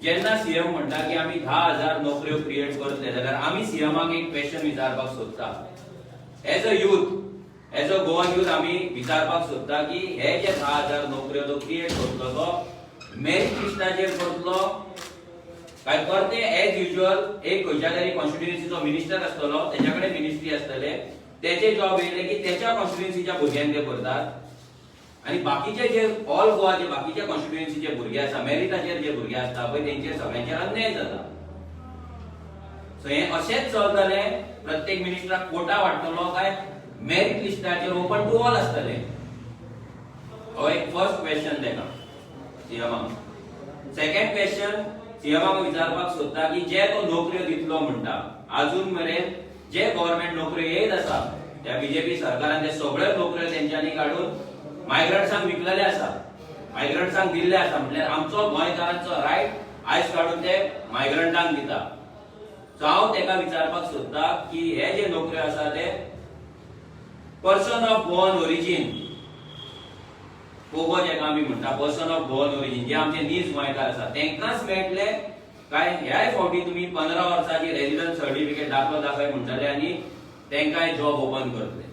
जेन्ना सीएम म्हणटा की आमी 10,000 नोकऱ्यो क्रिएट करतले जाल्यार आमी सीएमाक एक क्वेश्चन विचारपाक सोदता as a youth as a Goan youth आमी विचारपाक सोदता की हे जे 10,000 नोकऱ्यो तो क्रिएट करतलो तो मेरिट लिस्टाचेर करतलो काय परते एज युजुअल एक खंयच्या तरी कॉन्स्टिट्युएन्सीचो मिनिस्टर आसतलो तेच्या कडेन मिनिस्ट्री आसतले तेचे जॉब येयले की तेच्या कॉन्स्टिट्युएन्सीच्या भुरग्यांक ते करतात आणि बाकीचे जे ऑल गोवाचे बाकीचे कॉन्स्टिट्युएन्सीचे भुरगे आसा मेरिटाचेर जे भुरगे आसता पळय तेंचेर सगळ्यांचेर अन्याय जाता सो हे अशेंच चलतले प्रत्येक मिनिस्टराक कोटा वाडटलो काय मेरिट लिस्टाचेर ओपन टू ऑल आसतले हो एक फर्स्ट क्वेश्चन तेका सीएमाक सेकंड क्वेश्चन सीएमाक विचारपाक सोदता की जे तो नोकऱ्यो दितलो म्हणटा अजून मेरेन जे गव्हर्नमेंट नोकऱ्यो येत आसा त्या बीजेपी सरकारान ते सगळे नोकऱ्यो तेंच्यांनी काढून मायग्रंट्सांक विकलेले आसा मायग्रंट्सांक दिल्ले आसा म्हटल्यार आमचो गोंयकारांचो रायट आयज काढून ते मायग्रंटांक दिता सो हांव तेका विचारपाक सोदता की हे जे नोकऱ्यो आसा ते पर्सन ऑफ बोर्न ओरिजिन पोगो जेका आमी म्हणटा पर्सन ऑफ बोर्न ओरिजिन जे आमचे नीज गोंयकार आसा तेंकाच मेळटले काय ह्याय फावटी तुम्ही 15 वर्साची रेजिडन्स सर्टिफिकेट दाखय म्हणटले आणि तेंकाय जॉब ओपन करतले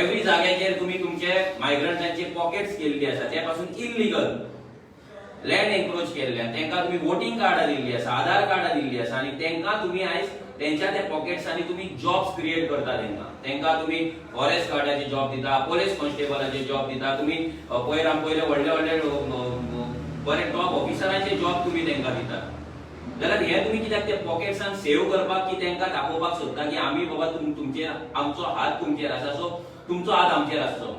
एवरी जाग्याचेर तुम्ही तुमचे मायग्रंटांचे पॉकेट्स केल्ली आसा त्या पासून इल्लीगल लँड एन्क्रोच केल्ल्या तेंका तुम्ही वोटिंग कार्डां दिल्ली आसा आधार कार्डां दिल्ली आसा आणि तेंका तुम्ही आयज तेंच्या त्या पॉकेट्सांनी तुम्ही जॉब्स क्रिएट करता तेंका तुम्ही फॉरेस्ट गार्डाचे जॉब दिता पुलीस कॉन्स्टेबलाचे जॉब दिता तुम्ही पहिले व्हडले बरे टॉप ऑफिसरांचे जॉब तुम्ही तेंका दिता जाल्यार हे तुम्ही कित्याक ते पॉकेट्सान सेव्ह करपाक की तेंका दाखोवपाक सोदता की आमी बाबा तुमचेर आमचो हात तुमचेर आसा सो तुमचो हात आमचेर आसचो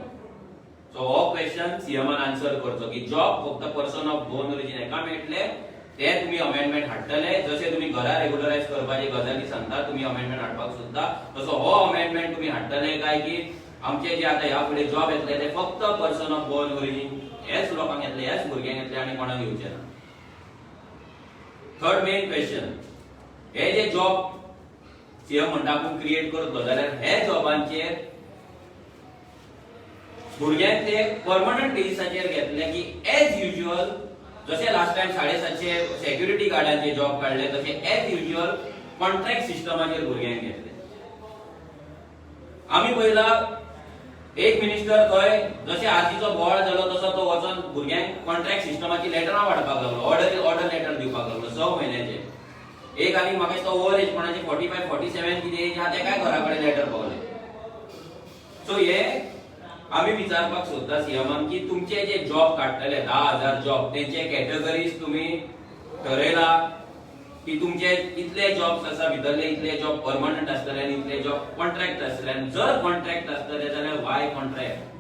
सो हो क्वेश्चन सीएमान आन्सर करचो की जॉब फक्त पर्सन ऑफ बोर्न ओरिजिन एका मेळटले ते तुम्ही अमेंडमेंट हाडटले जसे तुम्ही घरा रेग्युलराइज करपाचे गजाली सांगता तुम्ही अमेंडमेंट हाडपाक सोदता तसो हो अमेंडमेंट तुम्ही हाडटले काय की आमचे जे आता ह्या फुडें जॉब येतले ते फक्त पर्सन ऑफ बोर्न ओरिजिन हेच लोकांक येतले हेच भुरग्यांक येतले आनी कोणाक येवचे ना थर्ड मेन क्वेश्चन हे जे जॉब सीएम म्हणटा आपूण क्रिएट करतलो जाल्यार हे जॉबांचेर भुरग्यांक ते परमनंट बेसिसाचेर घेतले की एज युजुअल जसे लास्ट टाइम 750 सेक्युरिटी गार्डांचे जॉब काढले तसे एज युजुअल कॉन्ट्रॅक्ट सिस्टमाचेर भुरग्यांक घेतले आमी पयला एक मिनिस्टर थंय जसे आजीचो बोवाळ जालो तसो तो वचोन भुरग्यांक कॉन्ट्रॅक्ट सिस्टमाची लेटरां वाडपाक लागलो ऑर्डर लेटर दिवपाक लागलो 6 म्हयन्याचे एक आनी म्हाका दिसता ओव्हर एज कोणाचे 45 47 कितें एज आहा ते काय घरा कडेन लेटर पावले सो हे आमी विचारपाक सोदता सीएमान की तुमचे जे जॉब काडटले 10,000 जॉब तेंचे कॅटेगरीज तुम्ही ठरयला की तुमचे इतले जॉब्स आसा भितरले इतले जॉब परमनंट आसतले आनी इतले जॉब कॉन्ट्रॅक्ट आसतले आनी जर कॉन्ट्रॅक्ट आसतले जाल्यार वाय कॉन्ट्रॅक्ट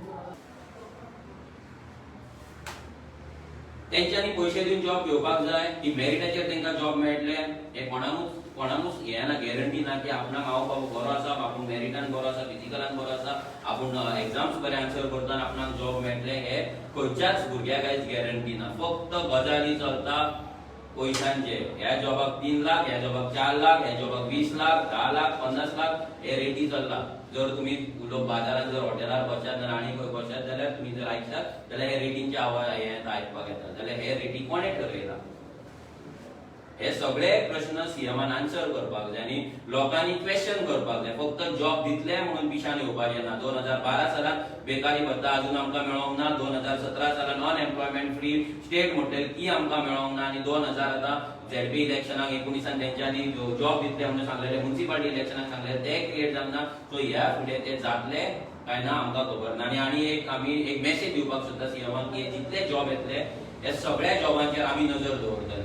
तेंच्यांनी पयशे दिवन जॉब घेवपाक जाय की मेरिटाचेर तेंकां जॉब मेळटले हे कोणाकूच हे ना गॅरंटी ना की आपणाक हांव बाबा बरो आसा आपूण मेरिटान बरो आसा फिजिकलान बरो आसा आपूण एग्जाम्स बरे आन्सर करता आपणाक जॉब मेळटले हे खंयच्याच भुरग्याक आयज गॅरंटी ना फक्त गजाली चलता पैशांचे ह्या जॉबाक 3 लाख ह्या जॉबाक 4 लाख ह्या जॉबाक 20 लाख 10 लाख 50 लाख हे रेटी चलता जर तुम्ही लोक बाजारात जर हॉटेलार बसतात आनी खंय बसतात जाल्यार तुम्ही जर आयकतात जाल्यार हे रेटींचे आवाज आयकपाक येता जाल्यार हे रेटी कोणे ठरयला हे सगळे प्रश्न सीएमान आन्सर करपाक जाय आनी लोकांनी क्वेश्चन करपाक जाय फक्त जॉब दितले म्हणून पिशान येवपाचे ना 2012 सालान बेकारी भत्ता अजून आमकां मेळोंक ना 2017 सालान अनएम्प्लॉयमेंट फ्री स्टेट म्हणटली ती आमकां मेळोंक ना आनी 2000 आता झेडपी इलेक्शनाक 19 तेंच्यांनी जॉब दितले म्हणून सांगलेले म्युनिसिपालिटी इलेक्शनाक सांगलेले ते क्रिएट जावना सो ह्या फुडें ते जातले काय ना आमकां खबर ना आनी एक आमी एक मेसेज दिवपाक सोदता सीएमान की जितले जॉब येतले हे सगळ्या जॉबांचेर आमी नजर दवरतले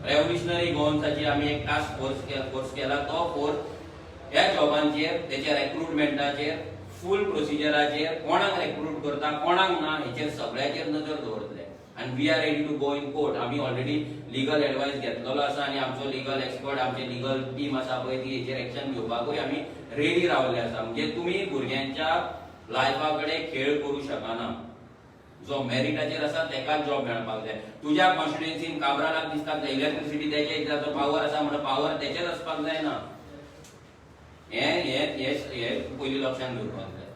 रेव्होल्युशनरी गोवन्साची आमी एक टास्क फोर्स केला तो फोर्स ह्या जॉबांचेर तेच्या रिक्रुटमेंटाचेर फुल प्रोसिजराचेर कोणाक रिक्रूट करता कोणाक ना हेचेर सगळ्याचेर नजर दवरतले and we are ready to go in court आमी ऑलरेडी लीगल एडवाइस घेतलेलो आसा आणि आमचो लीगल एक्सपर्ट आमचे लीगल टीम आसा पळय ती हेचेर एक्शन घेवपाकूय आमी रेडी रावले आसा म्हणजे तुम्ही भुरग्यांच्या लायफा कडेन खेळ करू शकना जो मेरिटाचेर आसा तेकाच जॉब मेळपाक जाय तुज्या कॉन्स्टिट्युएन्सीन काब्रालाक दिसता इलेक्ट्रिसिटी तेचे इतलो पावर आसा म्हणून पावर तेचेर आसपाक जाय ना हे पयली लक्षात घेवपाक जाय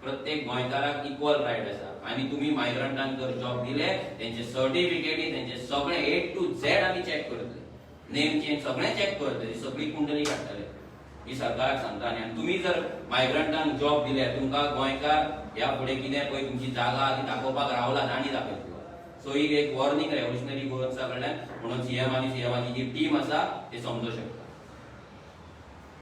प्रत्येक गोंयकाराक इक्वल रायट आसा आणि तुम्ही मायग्रंटांक जर जॉब दिले त्यांचे सर्टिफिकेट त्यांचे सगळे A to Z आम्ही चेक करतले, नेम चेंज सगळे चेक करतले, सगळी कुंडली काडटले. ही सरकाराक सांगता. आणि तुम्ही जर मायग्रंटांक जॉब दिले तुमकां गोंयकार ह्या फुडें कितें पळय तुमची जागा ती दाखोवपाक रावला आनी दाखयतलो. सो ही एक वॉर्निंग रेव्होल्युशनरी गोवन्सा कडल्यान म्हणून सीएम आनी सीएमाची जी टीम आसा ते समजूं शकता.